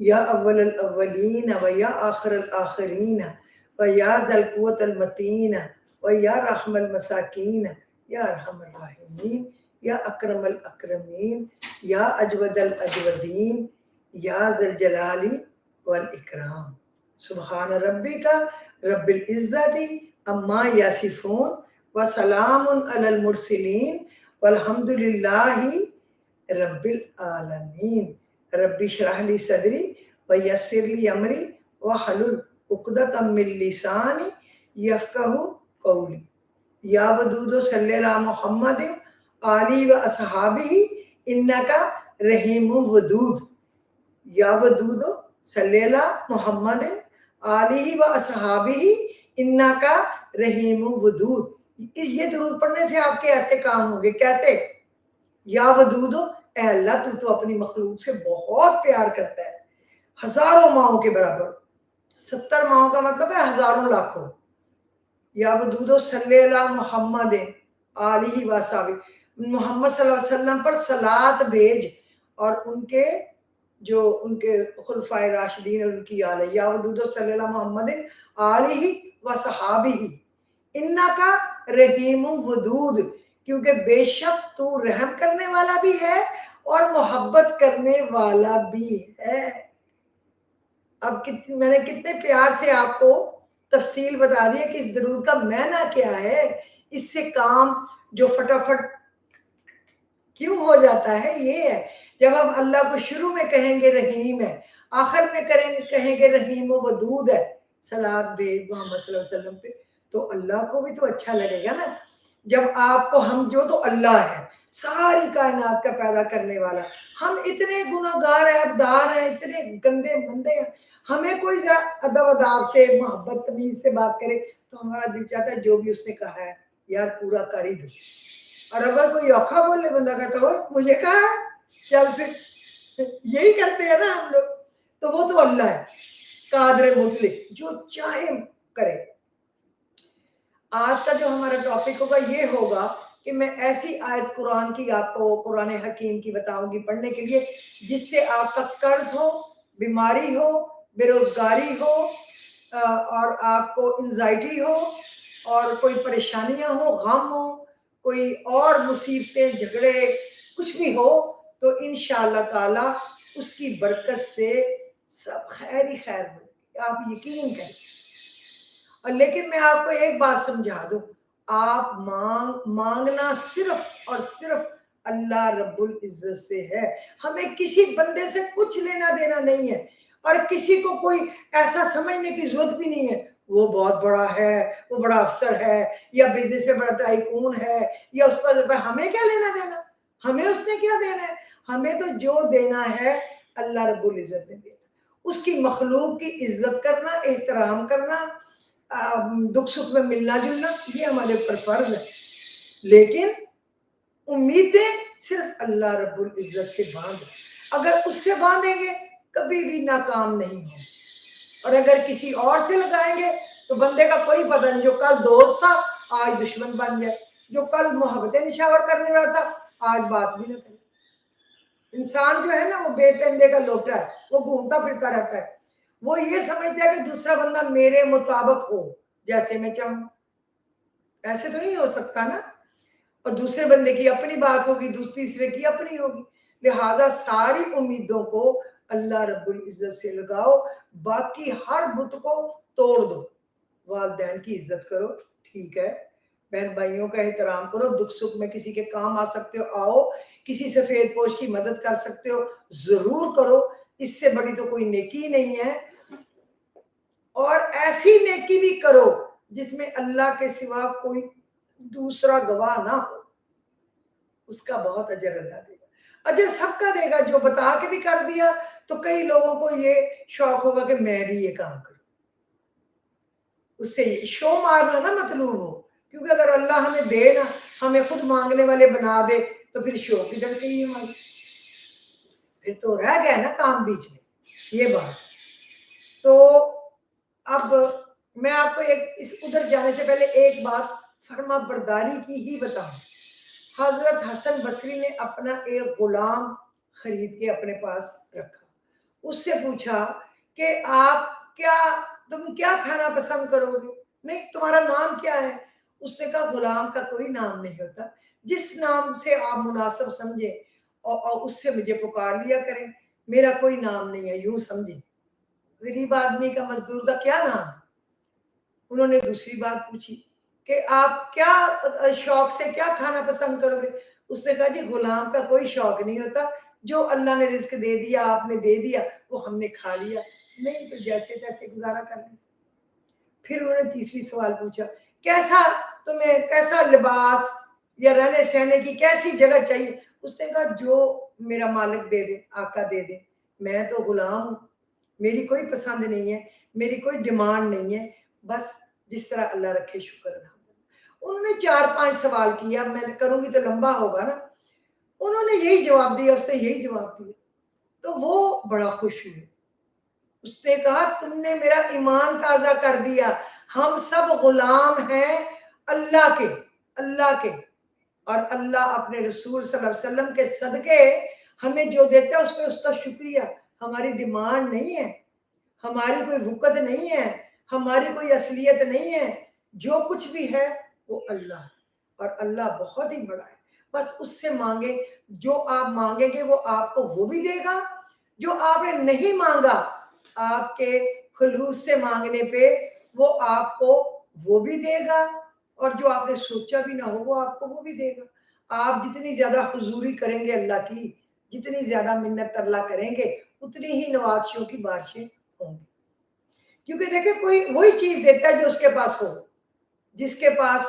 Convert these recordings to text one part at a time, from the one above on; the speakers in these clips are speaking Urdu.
یا اول الاولین و یا آخر الآخرین و یا ذا القوة المتین و یا رحم المساکین یا ارحم الراحمین یا اکرم الاکرمین یا اجود الاجودین یا ذا الجلال والاکرام۔ سبحان ربک رب العزت اما یصفون وسلام علی المرسلین والحمد للہ رب العالمین۔ رب اشرح لی صدری ویسر لی امری واحلل عقدۃ من لسانی یفقہوا قولی۔ یا ودود صلی علی محمد آلہ و اصحابہ انکا رحیم ودود۔ یا ودود صلی علی محمد آلہ و اصحابہ انکا رحیم ودود۔ یہ درود پڑھنے سے آپ کے ایسے کام ہوں گے، کیسے؟ یا ودود، اے اللہ تو اپنی مخلوق سے بہت پیار کرتا ہے، ہزاروں ماؤں کے برابر۔ 70 ماؤں کا مطلب ہے ہزاروں لاکھوں۔ یا ودود صلی علی محمد آلہ و صحابہ، محمد صلی اللہ علیہ وسلم پر صلات بھیج اور ان کے خلفائے راشدین اور ان کی آل۔ یا ودود صلی علی محمد آلہ و صحابہ انکا رحیم ودود، کیونکہ بے شک تو رحم کرنے والا بھی ہے اور محبت کرنے والا بھی ہے۔ اب میں نے کتنے پیار سے آپ کو تفصیل بتا دی ہے کہ اس درود کا معنی کیا ہے۔ اس سے کام جو فٹافٹ کیوں ہو جاتا ہے یہ ہے، جب ہم اللہ کو شروع میں کہیں گے رحیم ہے، آخر میں کہیں گے رحیم و ودود ہے، صلات بھیج محمد صلی اللہ علیہ وسلم پہ، تو اللہ کو بھی تو اچھا لگے گا نا۔ جب آپ کو ہم جو تو اللہ ہے، ساری کائنات کا پیدا کرنے والا، ہم اتنے گناہگار عیبدار ہیں، اتنے گندے مندے ہیں، ہمیں کوئی ادب اداب سے محبت تمیز سے بات کرے تو ہمارا دل چاہتا ہے جو بھی اس نے کہا ہے یار پورا کر ہی دو۔ اور اگر کوئی اوکھا بولے بندہ کہتا ہو مجھے کہا ہے چل پھر، یہی کرتے ہیں نا ہم لوگ۔ تو وہ تو اللہ ہے قادر مطلق، جو چاہے کرے۔ آج کا جو ہمارا ٹاپک ہوگا یہ ہوگا کہ میں ایسی آیت قرآن کی آپ کو، قرآن حکیم کی بتاؤں گی پڑھنے کے لیے جس سے آپ کا قرض ہو، بیماری ہو، بے روزگاری ہو، اور آپ کو انزائٹی ہو، اور کوئی پریشانیاں ہو، غم ہو، کوئی اور مصیبتیں، جھگڑے، کچھ بھی ہو، تو انشاءاللہ تعالی اس کی برکت سے سب خیر ہی خیر ہو، آپ یقین کریں۔ اور لیکن میں آپ کو ایک بات سمجھا دوں، آپ مانگنا صرف اور صرف اللہ رب العزت سے ہے۔ ہمیں کسی بندے سے کچھ لینا دینا نہیں ہے، اور کسی کو کوئی ایسا سمجھنے کی ضرورت بھی نہیں ہے وہ بہت بڑا ہے، وہ بڑا افسر ہے، یا بزنس میں بڑا ٹائکون ہے، یا اس پر ہمیں کیا لینا دینا، ہمیں اس نے کیا دینا ہے؟ ہمیں تو جو دینا ہے اللہ رب العزت نے دینا۔ اس کی مخلوق کی عزت کرنا، احترام کرنا، دکھ سکھ میں ملنا جلنا، یہ ہمارے اوپر فرض ہے۔ لیکن امیدیں صرف اللہ رب العزت سے باندھ، اگر اس سے باندھیں گے کبھی بھی ناکام نہیں ہوں، اور اگر کسی اور سے لگائیں گے تو بندے کا کوئی پتہ نہیں، جو کل دوست تھا آج دشمن بن جائے، جو کل محبتیں نشاور کرنے والا تھا آج بات بھی نہ کرے۔ انسان جو ہے نا وہ بے پندے کا لوٹا ہے، وہ گھومتا پھرتا رہتا ہے، وہ یہ سمجھتا ہے کہ دوسرا بندہ میرے مطابق ہو جیسے میں چاہوں۔ ایسے تو نہیں ہو سکتا نا، اور دوسرے بندے کی اپنی بات ہوگی، تیسرے کی اپنی ہوگی، لہذا ساری امیدوں کو اللہ رب العزت سے لگاؤ، باقی ہر بت کو توڑ دو۔ والدین کی عزت کرو، ٹھیک ہے، بہن بھائیوں کا احترام کرو، دکھ سکھ میں کسی کے کام آ سکتے ہو آؤ، کسی سفید پوش کی مدد کر سکتے ہو ضرور کرو، اس سے بڑی تو کوئی نیکی نہیں ہے۔ اور ایسی نیکی بھی کرو جس میں اللہ کے سوا کوئی دوسرا گواہ نہ ہو، اس کا بہت اجر اللہ دے گا۔ اجر سب کا دے گا، جو بتا کے بھی کر دیا تو کئی لوگوں کو یہ شوق ہوگا کہ میں بھی یہ کام کروں، اس سے شو مارنا نہ مطلوب ہو، کیونکہ اگر اللہ ہمیں دے نا، ہمیں خود مانگنے والے بنا دے تو پھر شو کی دڑ گئی ہماری، پھر تو رہ گیا نا کام بیچ میں، یہ بات۔ تو اب میں آپ کو اس ادھر جانے سے پہلے ایک بات فرما برداری کی ہی بتاؤں۔ حضرت حسن بصری نے اپنا ایک غلام خرید کے اپنے پاس رکھا، اس سے پوچھا کہ آپ کیا تم کیا کھانا پسند کرو گے؟ نہیں تمہارا نام کیا ہے؟ اس نے کہا غلام کا کوئی نام نہیں ہوتا، جس نام سے آپ مناسب سمجھے اور اس سے مجھے پکار لیا کریں، میرا کوئی نام نہیں ہے، یوں سمجھے غریب آدمی کا مزدور کا کیا نام ہے؟ انہوں نے دوسری بات پوچھی کہ آپ کیا شوق سے کیا کھانا پسند کرو گے؟ اس نے کہا جی غلام کا کوئی شوق نہیں ہوتا، جو اللہ نے رزق دے دیا آپ نے دے دیا وہ ہم نے کھا لیا، نہیں تو جیسے تیسے گزارا کر لیں۔ پھر انہوں نے تیسری سوال پوچھا کیسا تمہیں کیسا لباس یا رہنے سہنے کی کیسی جگہ چاہیے؟ اس نے کہا جو میرا مالک دے دے، آقا دے دے، میں تو غلام ہوں، میری کوئی پسند نہیں ہے، میری کوئی ڈیمانڈ نہیں ہے، بس جس طرح اللہ رکھے شکر الحمد۔ انہوں نے 4-5 سوال کیا، میں کروں گی تو لمبا ہوگا نا، انہوں نے یہی جواب دیا، اس نے یہی جواب دیا، تو وہ بڑا خوش ہوئے۔ اس نے کہا تم نے میرا ایمان تازہ کر دیا، ہم سب غلام ہیں اللہ کے، اللہ کے، اور اللہ اپنے رسول صلی اللہ علیہ وسلم کے صدقے ہمیں جو دیتا ہے اس پہ اس کا شکریہ، ہماری ڈیمانڈ نہیں ہے، ہماری کوئی وقت نہیں ہے، ہماری کوئی اصلیت نہیں ہے، جو کچھ بھی ہے وہ اللہ ہے، اور اللہ بہت ہی بڑا ہے، بس اس سے مانگے، جو آپ مانگیں گے وہ آپ کو وہ بھی دے گا، جو آپ نے نہیں مانگا آپ کے خلوص سے مانگنے پہ وہ آپ کو وہ بھی دے گا، اور جو آپ نے سوچا بھی نہ ہو وہ آپ کو وہ بھی دے گا۔ آپ جتنی زیادہ حضوری کریں گے اللہ کی، جتنی زیادہ منت اللہ کریں گے اتنی ہی نوازشوں کی بارشیں ہوں گی، کیونکہ دیکھیں کوئی وہی چیز دیتا ہے جو اس کے پاس ہو، جس کے پاس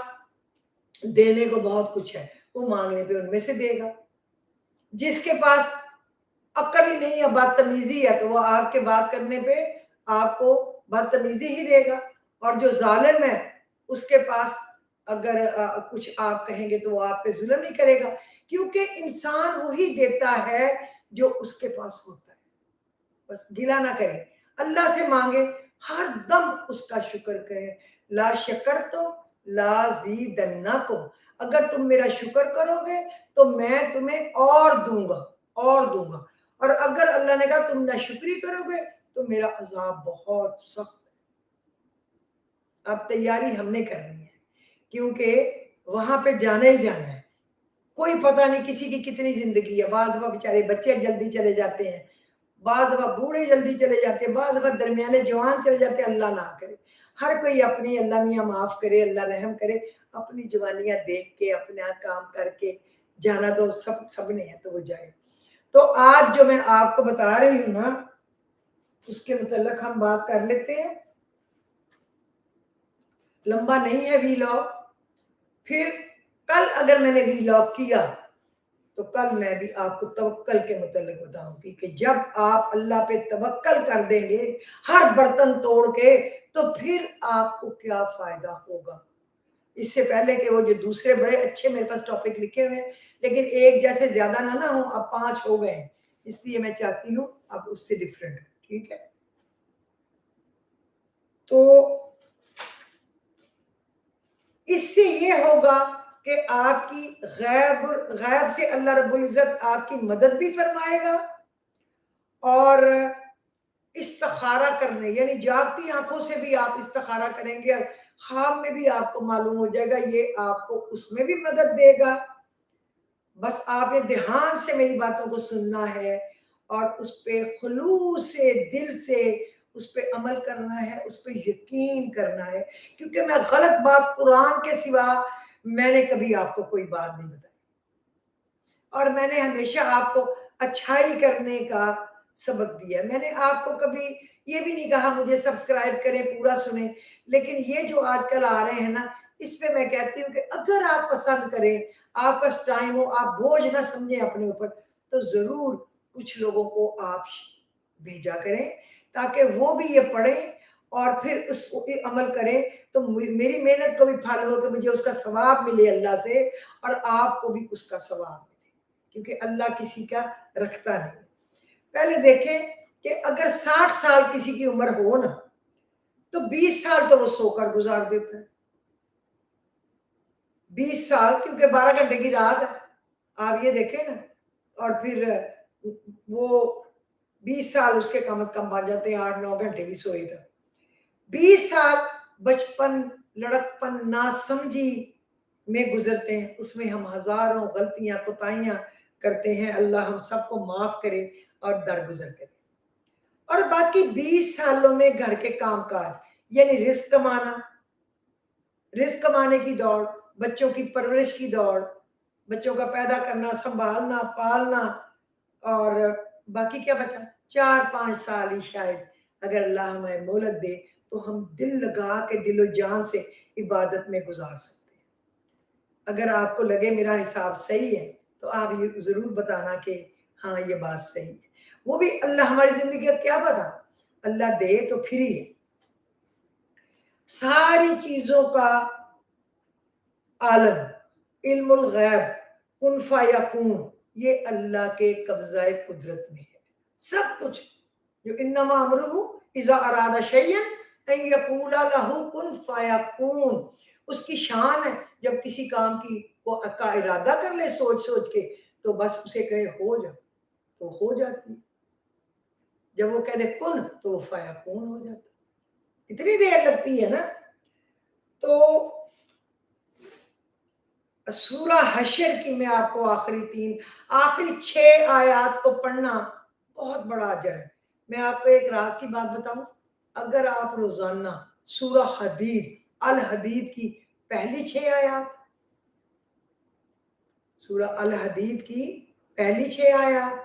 دینے کو بہت کچھ ہے وہ مانگنے پہ ان میں سے دے گا، جس کے پاس عقل ہی نہیں ہے بدتمیزی ہے تو وہ آپ کے بات کرنے پہ آپ کو بدتمیزی ہی دے گا، اور جو ظالم ہے اس کے پاس اگر کچھ آپ کہیں گے تو وہ آپ پہ ظلم ہی کرے گا، کیونکہ انسان وہی دیتا ہے جو اس کے پاس ہوتا ہے، بس گلا نہ کریں، اللہ سے مانگے، ہر دم اس کا شکر کریں، لا شکر تو لا زیدنکم، اگر تم میرا شکر کرو گے تو میں تمہیں اور دوں گا، اور دوں گا، اور اگر اللہ نے کہا تم نہ شکری کرو گے تو میرا عذاب بہت سخت ہے۔ اب تیاری ہم نے کرنی ہے، کیونکہ وہاں پہ جانا ہی جانا ہے، کوئی پتہ نہیں کسی کی کتنی زندگی ہے، بعض دفعہ بیچارے بچے جلدی چلے جاتے ہیں، بعض دفعہ بوڑھے جلدی چلے جاتے ہیں، بعض دفعہ درمیانے جوان چلے جاتے ہیں، اللہ نہ کرے، ہر کوئی اپنی، اللہ میاں معاف کرے، اللہ رحم کرے، اپنی جوانیاں دیکھ کے اپنا کام کر کے جانا تو سب نے ہے تو وہ جائے۔ تو آج جو میں آپ کو بتا رہی ہوں نا اس کے متعلق ہم بات کر لیتے ہیں، لمبا نہیں ہے ویلاگ، پھر کل اگر میں نے ویلاگ کیا تو کل میں بھی آپ کو توکل کے متعلق بتاؤں گی کہ جب آپ اللہ پہ توکل کر دیں گے ہر برتن توڑ کے تو پھر آپ کو کیا فائدہ ہوگا۔ اس سے پہلے کہ وہ جو دوسرے بڑے اچھے میرے پاس ٹاپک لکھے ہوئے ہیں لیکن ایک جیسے زیادہ نہ ہوں، اب 5 ہو گئے ہیں، اس لیے میں چاہتی ہوں اب اس سے ڈیفرنٹ، ٹھیک ہے؟ تو اس سے یہ ہوگا کہ آپ کی غیب سے اللہ رب العزت آپ کی مدد بھی فرمائے گا، اور استخارہ کرنے یعنی جاگتی آنکھوں سے بھی آپ استخارہ کریں گے، خواب میں بھی آپ کو معلوم ہو جائے گا، یہ آپ کو اس میں بھی مدد دے گا، بس آپ نے دھیان سے میری باتوں کو سننا ہے اور اس پہ خلوص سے دل سے اس پہ عمل کرنا ہے، اس پہ یقین کرنا ہے، کیونکہ میں غلط بات قرآن کے سوا میں نے کبھی آپ کو کوئی بات نہیں بتائی، اور میں نے ہمیشہ آپ کو اچھائی کرنے کا سبق دیا، میں نے آپ کو کبھی یہ بھی نہیں کہا مجھے سبسکرائب کریں پورا سنیں، لیکن یہ جو آج کل آ رہے ہیں نا اس پہ میں کہتی ہوں کہ اگر آپ پسند کریں، آپ کا ٹائم ہو، آپ بوجھ نہ سمجھیں اپنے اوپر، تو ضرور کچھ لوگوں کو آپ بھیجا کریں تاکہ وہ بھی یہ پڑھیں اور پھر اس کو عمل کریں، تو میری محنت کو بھی پھل ہو کہ مجھے اس کا ثواب ملے اللہ سے اور آپ کو بھی اس کا ثواب ملے، کیونکہ اللہ کسی کا رکھتا نہیں۔ پہلے دیکھیں کہ اگر 60 سال کسی کی عمر ہو نا تو 20 سال تو وہ سو کر گزار دیتا ہے، 20 سال، کیونکہ 12 گھنٹے کی رات ہے، آپ یہ دیکھیں نا، اور پھر وہ 20 سال اس کے کم از کم بن جاتے ہیں 8-9 گھنٹے بھی سوئے تھا. 20 سال بچپن لڑکپن ناسمجھی میں گزرتے ہیں، اس میں ہم ہزاروں غلطیاں کوتاہیاں کرتے ہیں. اللہ ہم سب کو معاف کرے اور درگزر کرے. اور باقی 20 سالوں میں گھر کے کام کاج، یعنی رزق کمانا، رزق کمانے کی دوڑ، بچوں کی پرورش کی دوڑ، بچوں کا پیدا کرنا، سنبھالنا، پالنا، اور باقی کیا بچا؟ 4-5 سال ہی شاید اگر اللہ ہمیں مہلت دے تو ہم دل لگا کے دل و جان سے عبادت میں گزار سکتے ہیں. اگر آپ کو لگے میرا حساب صحیح ہے تو آپ یہ ضرور بتانا کہ ہاں یہ بات صحیح ہے. وہ بھی اللہ ہماری زندگی کا کیا پتا، اللہ دے تو پھر ہی ہے. ساری چیزوں کا عالم، علم الغیب، کن فیکون، یہ اللہ کے قبضہ قدرت میں ہے. سب کچھ جو انما امرہ اذا اراد شیئا ان یقول لہ کن فیکون، اس کی شان ہے جب کسی کام کا ارادہ کر لے سوچ کے تو بس اسے کہے ہو جا تو ہو جاتی. جب وہ کہہ دے کن تو وہ فیکون ہو جاتا. اتنی دیر لگتی ہے نا. تو سورہ حشر کی میں آپ کو آخری 6 آیات کو پڑھنا بہت بڑا اجر ہے. میں آپ کو ایک راز کی بات بتاؤں، اگر آپ روزانہ سورہ الحدید کی پہلی 6 آیات، سورہ الحدید کی پہلی 6 آیات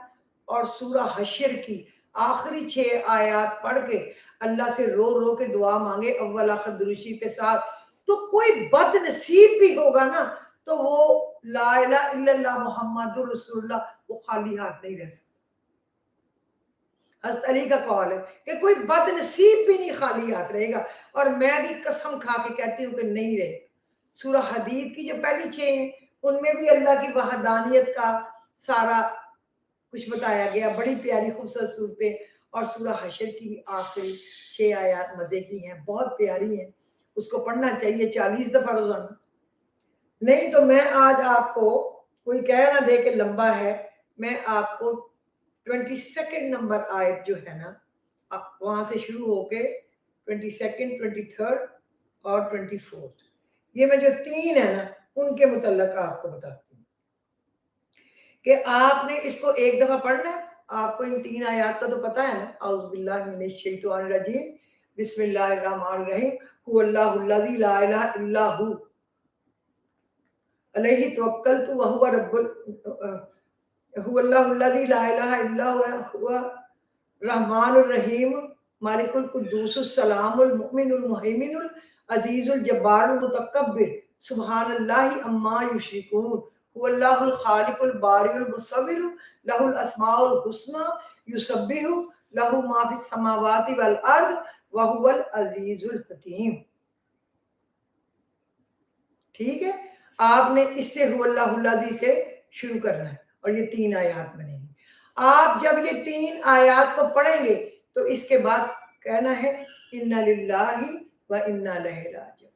اور سورہ حشر کی آخری 6 آیات پڑھ کے اللہ سے رو رو کے دعا مانگے اول آخر دروشی کے ساتھ، تو کوئی بد نصیب بھی ہوگا نا تو وہ لا الہ الا اللہ محمد رسول اللہ وہ خالی ہاتھ نہیں رہ سکتا. حضرت علی کا قول ہے کہ کوئی بد نصیب بھی نہیں خالی ہاتھ رہے گا، اور میں بھی قسم کھا کے کہتی ہوں کہ نہیں رہے گا. سورہ حدید کی جو پہلی 6 ہیں ان میں بھی اللہ کی وحدانیت کا سارا کچھ بتایا گیا، بڑی پیاری خوبصورت صورتیں. اور سورہ حشر کی بھی آخری 6 آیات مزے کی ہیں، بہت پیاری ہیں، اس کو پڑھنا چاہیے 40 دفعہ روزانہ. نہیں تو میں آج آپ کو کوئی کہہ نہ دے کہ لمبا ہے، میں آپ کو 22 نمبر آیت جو ہے نا وہاں سے شروع ہو کے 22، 23 اور 24، یہ میں جو 3 ہے نا ان کے متعلق آپ کو بتاتی ہوں کہ آپ نے اس کو ایک دفعہ پڑھنا ہے. آپ کو ان 3 آیات کا تو پتہ ہے نا. اعوذ باللہ من الشیطان الرجیم، بسم اللہ الرحمن الرحیم، هو اللہ الذی لا الہ الا هو علیہ توکلت وهو رب هو اللہ الذی لا الہ الا هو الرحمن الرحیم مالک القدوس السلام المؤمن المہیمن العزیز الجبار المتکبر سبحان اللہ عما یشرکون هو اللہ الخالق البارئ المصور لہ الاسماء الحسنى یسبح لہ ما فی السماوات والارض وهو العزیز الحکیم. ٹھیک ہے، آپ نے اس سے هو اللہ الذی سے شروع کرنا ہے اور یہ 3 آیات بنے گی. آپ جب یہ 3 آیات کو پڑھیں گے تو اس کے بعد کہنا ہے انا للہ و انا الیہ راجعون.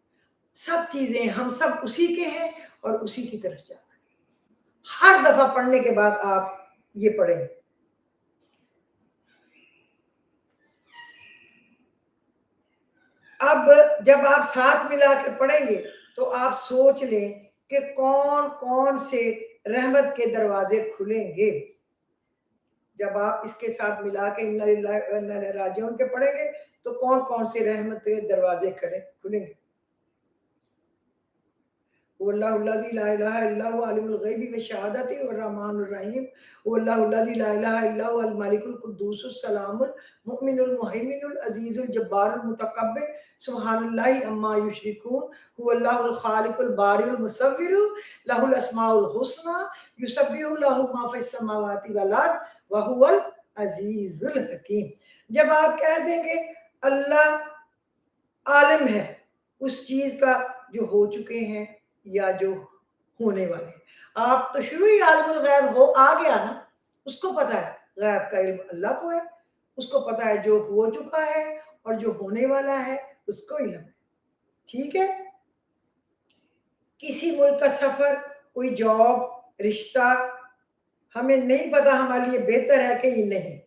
سب چیزیں ہم سب اسی کے ہیں اور اسی کی طرف جانا ہے. ہر دفعہ پڑھنے کے بعد آپ یہ پڑھیں گے. اب جب آپ ساتھ ملا کے پڑھیں گے تو آپ سوچ لیں کہ کون کون سے رحمت کے دروازے کھلیں گے. جب آپ اس کے ساتھ ملا کے انا للہ و انا الیہ راجعون کے پڑھیں گے تو کون کون سے رحمت کے دروازے کھلیں گے. هو اللہ الذی لا الہ الا هو عالم الغیب والشہادۃ الرحمن الرحیم هو اللہ الذی لا الہ الا هو الملک القدوس السلام المؤمن المہیمن العزیز الجبار المتکبر سبحان اللہ عما یشرکون هو اللہ الخالق البارئ المصور لہ الاسماء الحسنى یسبح لہ ما فی السماوات والارض وهو العزیز الحکیم. جب آپ کہہ دیں گے اللہ عالم ہے اس چیز کا جو ہو چکے ہیں یا جو ہونے والے ہیں. آپ تو شروع ہی عالم الغیب ہو آ گیا نا، اس کو پتا ہے غیب کا علم اللہ کو ہے، اس کو پتا ہے جو ہو چکا ہے اور جو ہونے والا ہے اس کو علم ہے. ٹھیک ہے، کسی ملک کا سفر، کوئی جاب، رشتہ ہمیں نہیں پتا ہمارے لیے بہتر ہے کہ یہ نہیں.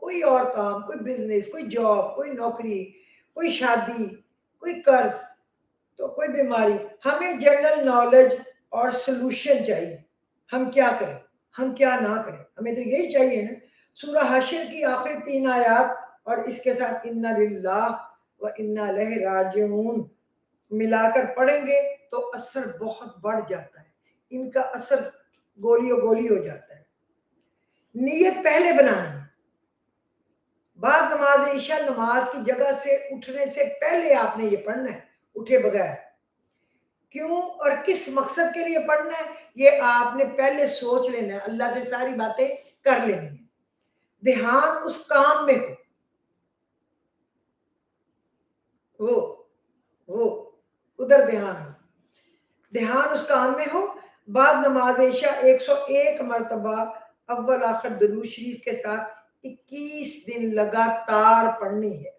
کوئی اور کام، کوئی بزنس، کوئی جاب، کوئی نوکری، کوئی شادی، کوئی قرض، تو کوئی بیماری، ہمیں جنرل نالج اور سلوشن چاہیے. ہم کیا کریں، ہم کیا نہ کریں، ہمیں تو یہی چاہیے نا. سورہ حشر کی آخری 3 آیات اور اس کے ساتھ انا للہ و انا الیہ راجعون ملا کر پڑھیں گے تو اثر بہت بڑھ جاتا ہے. ان کا اثر گولی و گولی ہو جاتا ہے. نیت پہلے بنانی ہے. بعد نماز عشاء نماز کی جگہ سے اٹھنے سے پہلے آپ نے یہ پڑھنا ہے، اٹھے بغیر. کیوں اور کس مقصد کے لیے پڑھنا ہے یہ آپ نے پہلے سوچ لینا ہے، اللہ سے ساری باتیں کر لینی ہے. دھیان اس کام میں ہو، وہ ادھر دھیان ہو، دھیان اس کام میں ہو. بعد نماز عشاء 101 مرتبہ اول آخر درود شریف کے ساتھ 21 دن لگاتار پڑھنی ہے،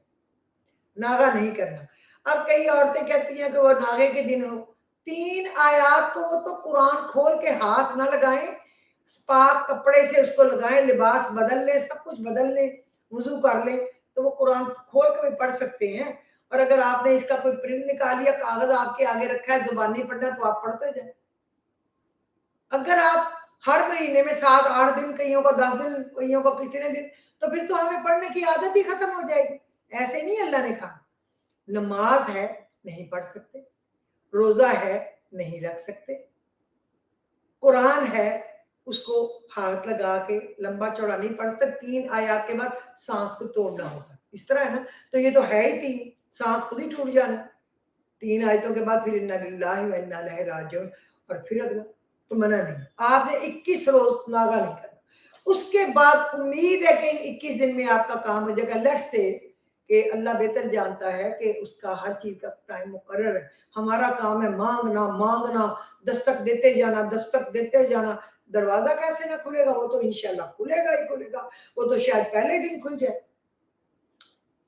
ناغہ نہیں کرنا. اب کئی عورتیں کہتی ہیں کہ وہ ناغے کے دن ہو. 3 آیات تو وہ تو قرآن کھول کے ہاتھ نہ لگائیں، پاک کپڑے سے اس کو لگائیں، لباس بدل لیں، سب کچھ بدل لیں، وضو کر لیں تو وہ قرآن کھول کے بھی پڑھ سکتے ہیں. اور اگر آپ نے اس کا کوئی پرنٹ نکال لیا، کاغذ آپ کے آگے رکھا ہے، زبانی پڑھنا تو آپ پڑھتے جائیں. اگر آپ ہر مہینے میں 7-8 دن، کئیوں کو 10 دن، کئیوں کو کتنے دن، تو پھر تو ہمیں پڑھنے کی عادت ہی ختم ہو جائے گی. ایسے نہیں اللہ نے کہا. نماز ہے نہیں پڑھ سکتے، روزہ ہے نہیں رکھ سکتے، قرآن ہے اس کو ہاتھ لگا کے لمبا چوڑا نہیں پڑھ سکتے. 3 آیات کے بعد سانس کو توڑنا ہوگا. اس طرح ہے نا، تو یہ تو ہے ہی 3، سانس خود ہی ٹوٹ جانا. 3 آیتوں کے بعد پھر انا للہ و انا الیہ راجعون اور پھر اگلا. تو منع نہیں، آپ نے 21 روز ناغہ نہیں کرنا. اس کے بعد امید ہے کہ ان 21 دن میں آپ کا کام ہو جائے گا. لیٹ سے کہ اللہ بہتر جانتا ہے کہ اس کا ہر چیز کا ٹائم مقرر ہے. ہمارا کام ہے مانگنا مانگنا، دستک دیتے جانا، دستک دیتے جانا. دروازہ کیسے نہ کھلے گا، وہ تو انشاءاللہ کھلے گا ہی کھلے گا. وہ تو شاید پہلے دن کھل جائے.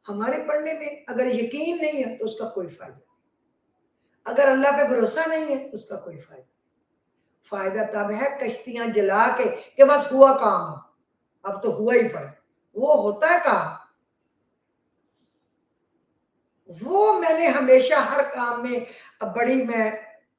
ہمارے پڑھنے میں اگر یقین نہیں ہے تو اس کا کوئی فائدہ نہیں. اگر اللہ پہ بھروسہ نہیں ہے اس کا کوئی فائدہ نہیں. فائدہ تب ہے کشتیاں جلا کے کہ بس ہوا کام، اب تو ہوا ہی پڑا. وہ ہوتا ہے کام، وہ میں نے ہمیشہ ہر کام میں بڑی میں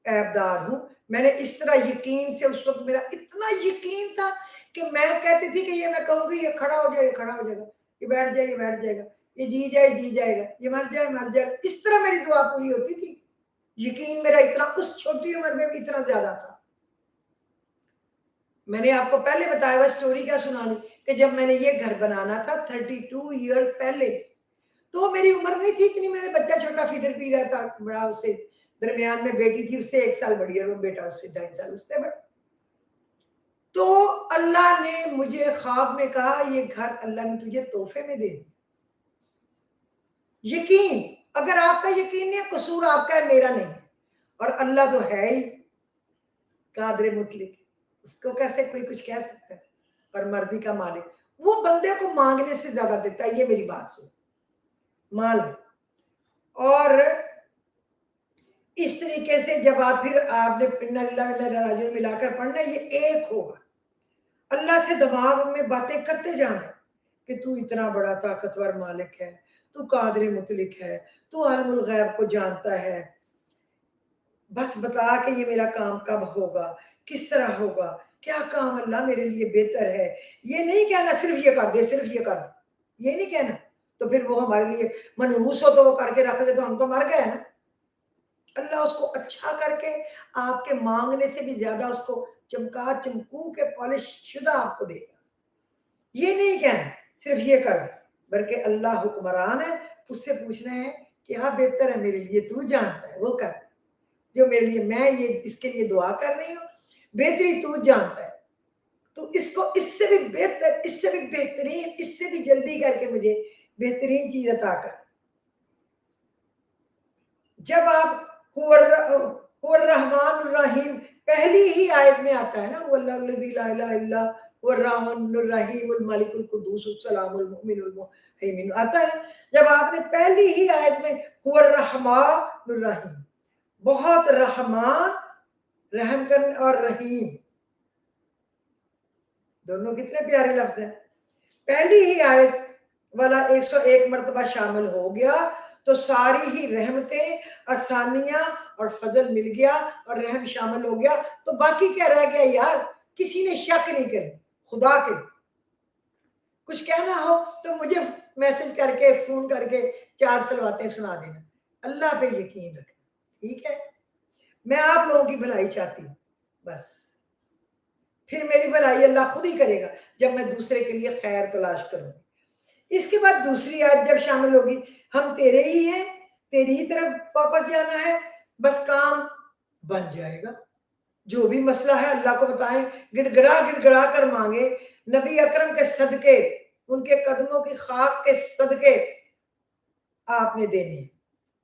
عیبدار ہوں. میں نے اس طرح یقین سے، اس وقت میرا اتنا یقین تھا کہ میں کہتی تھی کہ یہ میں کہوں گی یہ کھڑا ہو جائے، یہ کھڑا ہو جائے گا، یہ بیٹھ جائے، یہ بیٹھ جائے گا، یہ جی جائے جی جائے گا، یہ مر جائے مر جائے گا. اس طرح میری دعا پوری ہوتی تھی. یقین میرا اتنا اس چھوٹی عمر میں بھی اتنا زیادہ تھا. میں نے آپ کو پہلے بتایا ہوا اسٹوری کیا سنانی کہ جب میں نے یہ گھر بنانا تھا 32 ایئرز پہلے، تو میری عمر نہیں تھی اتنی. میرے بچہ چھوٹا فیڈر پی رہا تھا، بڑا اس سے درمیان میں بیٹی تھی، اس سے 1 سال بڑی ہے، وہ بیٹا اس سے 2.5 سال اس سے بڑا. تو اللہ نے مجھے خواب میں کہا یہ گھر اللہ نے تجھے تحفے میں دے دی. یقین، اگر آپ کا یقین نہیں ہے قصور آپ کا ہے، میرا نہیں ہے. اور اللہ تو ہے ہی قادر مطلق، اس کو کیسے کوئی کچھ کہہ سکتا ہے. اور مرضی کا مالک، وہ بندے کو مانگنے سے زیادہ دیتا ہے. یہ میری بات سن، مال میں. اور اس طریقے سے جب آپ پھر آپ نے انا للہ و انا الیہ راجعون ملا کر پڑھنا ہے، یہ ایک ہوگا. اللہ سے دماغ میں باتیں کرتے جانا ہے کہ تو اتنا بڑا طاقتور مالک ہے، تو قادر مطلق ہے، تو عالم الغیب کو جانتا ہے. بس بتا کہ یہ میرا کام کب ہوگا، کس طرح ہوگا، کیا کام اللہ میرے لیے بہتر ہے. یہ نہیں کہنا صرف یہ کر دے، صرف یہ کر دے، یہ نہیں کہنا. تو پھر وہ ہمارے لیے منحوس ہو تو وہ کر کے رکھ دے تو ہم تو مر گئے نا. اللہ اس کو اچھا کر کے آپ کے مانگنے سے بھی زیادہ اس کو چمکا چمکو کے پالش شدہ آپ کو دے گا. یہ نہیں کہنا صرف یہ کر دے، بلکہ اللہ حکمران ہے، اس سے پوچھنا ہے کیا بہتر ہے میرے لیے، تو جانتا ہے، وہ کر جو میرے لیے، میں یہ اس کے لیے دعا کر رہی ہوں، بہتری تو جانتا ہے. تو اس کو اس سے بھی بہتر، اس سے بھی بہترین، اس سے بھی جلدی کر کے مجھے بہترین چیز عطا کر. جب آپ هو الرحمن الرحیم پہلی ہی آیت میں آتا ہے نا، هو اللہ الذی لا الہ الا هو الرحمن الرحیم الملک القدوس السلام المؤمن المہیمن آتا ہے. جب آپ نے پہلی ہی آیت میں هو الرحمن الرحیم، بہت رحمان، رحم کرنے، اور رحیم، دونوں کتنے پیارے لفظ ہیں. پہلی ہی آیت والا 101 مرتبہ شامل ہو گیا تو ساری ہی رحمتیں، آسانیاں اور فضل مل گیا اور رحم شامل ہو گیا، تو باقی کیا رہ گیا یار؟ کسی نے شک نہیں کرنا خدا کے لیے کچھ کہنا ہو تو مجھے میسج کر کے فون کر کے 4 سلواتیں سنا دینا، اللہ پہ یقین رکھنا، ٹھیک ہے؟ میں آپ لوگوں کی بھلائی چاہتی ہوں بس، پھر میری بھلائی اللہ خود ہی کرے گا جب میں دوسرے کے لیے خیر تلاش کروں گی۔ اس کے بعد دوسری آیت جب شامل ہوگی، ہم تیرے ہی ہیں، تیری ہی طرف واپس جانا ہے، بس کام بن جائے گا، جو بھی مسئلہ ہے اللہ کو بتائیں، گڑ گڑا کر مانگے، نبی اکرم کے صدقے، ان کے قدموں کی خاک کے صدقے آپ نے دینے،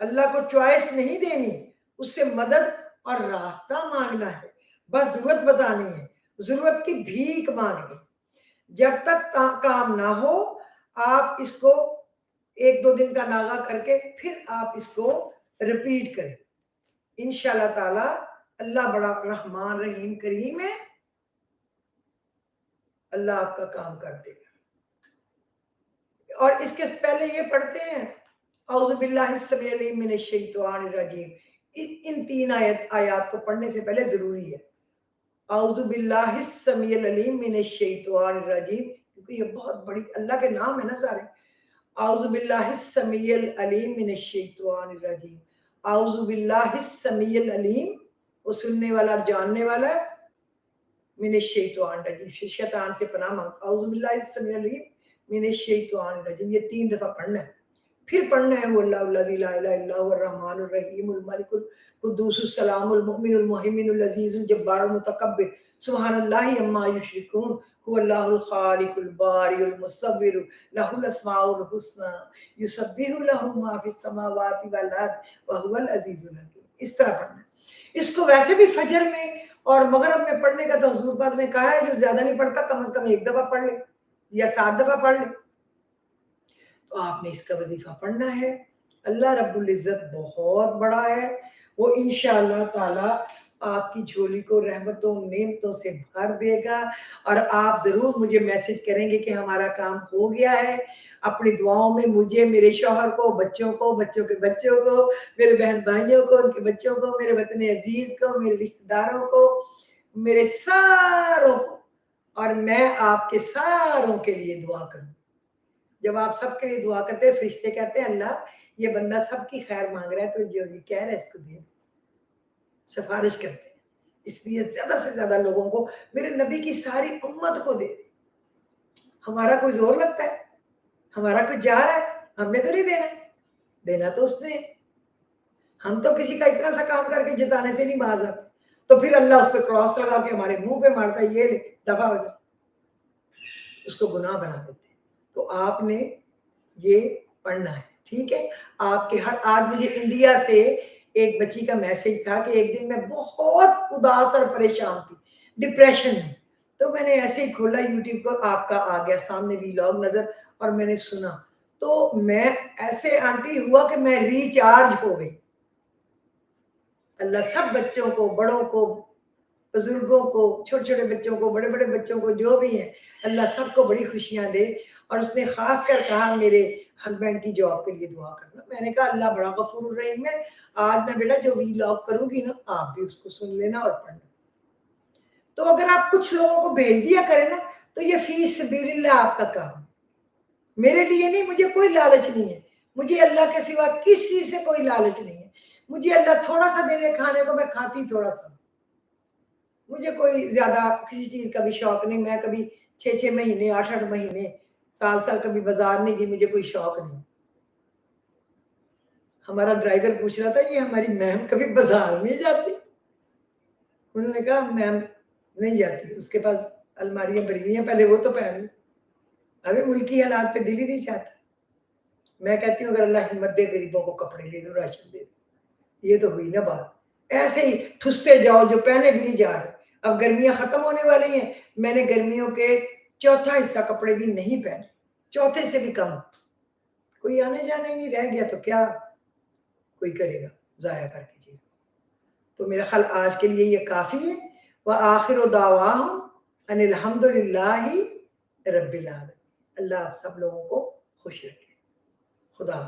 اللہ کو چوائس نہیں دینی، اس سے مدد اور راستہ مانگنا ہے، بس ضرورت بتانی ہے، ضرورت کی بھیک مانگنی، جب تک کام نہ ہو آپ اس کو 1-2 دن کا ناغہ کر کے پھر آپ اس کو ریپیٹ کریں، انشاءاللہ تعالی اللہ بڑا رحمان رحیم کریم ہے، اللہ آپ کا کام کر دے گا۔ اور اس کے پہلے یہ پڑھتے ہیں اعوذ باللہ السمیع العلیم من الشیطان الرجیم، ان 3 آیات کو پڑھنے سے پہلے ضروری ہے اعوذ باللہ السمیع العلیم من الشیطان الرجیم، کیونکہ یہ بہت بڑی اللہ کے نام ہے نا سارے، اعوذ باللہ السمیع العلیم من الشیطان الرجیم، اعوذ باللہ السمیع العلیم، وہ سننے والا اور جاننے والا ہے، من الشیطان الرجیم، شیطان سے پناہ مانگ، اعوذ باللہ السمیع العلیم من الشیطان الرجیم، یہ 3 دفعہ پڑھنا ہے، پھر پڑھنا ہے اللہ الذی لا الہ الا هو الرحمن الرحیم الملک القدوس السلام المؤمن المہیمن العزیز الجبار المتکبر سبحان اللہ عما یشرکون هو اللہ الخالق البارئ المصور له الاسماء الحسنى یسبح له ما فی السماوات والارض وهو العزیز الحکیم، اس طرح پڑھنا ہے۔ اس کو ویسے بھی فجر میں اور مغرب میں پڑھنے کا تو حضور پاک نے کہا ہے جو زیادہ نہیں پڑھتا کم از کم 1 دفعہ پڑھ لے یا 7 دفعہ پڑھ لے، تو آپ نے اس کا وظیفہ پڑھنا ہے۔ اللہ رب العزت بہت بڑا ہے، وہ انشاءاللہ تعالی آپ کی جھولی کو رحمتوں نعمتوں سے بھر دے گا، اور آپ ضرور مجھے میسج کریں گے کہ ہمارا کام ہو گیا ہے۔ اپنی دعاؤں میں مجھے، میرے شوہر کو، بچوں کو، بچوں کے بچوں کو، میرے بہن بھائیوں کو، ان کے بچوں کو، میرے وطن عزیز کو، میرے رشتہ داروں کو، میرے ساروں کو، اور میں آپ کے ساروں کے لیے دعا کروں۔ جب آپ سب کے لیے دعا کرتے ہیں، فرشتے کہتے ہیں اللہ یہ بندہ سب کی خیر مانگ رہا ہے تو جو بھی کہہ رہا ہے اس کو دے، سفارش کرتے ہیں، اس لیے زیادہ سے زیادہ لوگوں کو، میرے نبی کی ساری امت کو دے۔ ہمارا کوئی زور لگتا ہے؟ ہمارا کوئی جا رہا ہے؟ ہم نے تو نہیں دینا، دینا تو اس نے، ہم تو کسی کا اتنا سا کام کر کے جتانے سے نہیں باز آتے، تو پھر اللہ اس پہ کراس لگا کے ہمارے منہ پہ مارتا ہے، یہ دفعہ ہو جائے، اس کو گناہ بنا دیتے۔ تو آپ نے یہ پڑھنا ہے، ٹھیک ہے؟ آپ کے آج مجھے انڈیا سے ایک بچی کا میسج تھا کہ ایک دن میں بہت اداس اور پریشان تھی، ڈپریشن میں، تو میں نے ایسے ہی کھولا یوٹیوب کو، آپ کا آ گیا سامنے ویلاگ نظر، اور میں نے سنا، تو میں ایسے آنٹی ہوا کہ میں ریچارج ہو گئی۔ اللہ سب بچوں کو، بڑوں کو، بزرگوں کو، چھوٹے چھوٹے بچوں کو، بڑے بڑے بچوں کو، جو بھی ہیں، اللہ سب کو بڑی خوشیاں دے۔ اور اس نے خاص کر کہا میرے ہسبینڈ کی جاب کے لیے دعا کرنا، میں نے کہا اللہ بڑا غفور الرحیم ہے، آج میں بیٹا جو ویلاگ کروں گی نا آپ بھی اس کو سن لینا اور پڑھنا، تو اگر آپ کچھ لوگوں کو بھیج دیا کریں نا تو یہ فی سبیل اللہ آپ کا کام، میرے لیے نہیں، مجھے کوئی لالچ نہیں ہے، مجھے اللہ کے سوا کسی سے کوئی لالچ نہیں ہے، مجھے اللہ تھوڑا سا دے دے کھانے کو میں کھاتی تھوڑا سا، مجھے کوئی زیادہ کسی چیز کا بھی شوق نہیں، میں کبھی 6 مہینے 8 مہینے سال کبھی بازار نہیں گئی، مجھے کوئی شوق نہیں۔ ہمارا ڈرائیور پوچھ رہا تھا یہ ہماری میم کبھی بازار نہیں جاتی، انہوں نے کہا میم نہیں جاتی، اس کے پاس الماریاں بھری ہوئی ہیں، پہلے وہ تو پہن لیں، ابھی ملکی حالات پہ دل ہی نہیں چاہتا۔ میں کہتی ہوں اگر اللہ ہمت دے غریبوں کو کپڑے دے دو، راشن دے دو، یہ تو ہوئی نا بات، ایسے ہی ٹھستے جاؤ جو پہنے بھی نہیں جا رہے۔ اب گرمیاں ختم ہونے والی ہیں، میں نے گرمیوں کے چوتھا حصہ کپڑے بھی نہیں پہنے، چوتھے سے بھی کم، کوئی آنے جانے نہیں رہ گیا تو کیا کوئی کرے گا ضائع کر کے چیز، تو میرا خیال آج کے لیے یہ کافی ہے۔ وآخر دعواہم ان الحمد للہ رب العالمین، اللہ آپ سب لوگوں کو خوش رکھے. خدا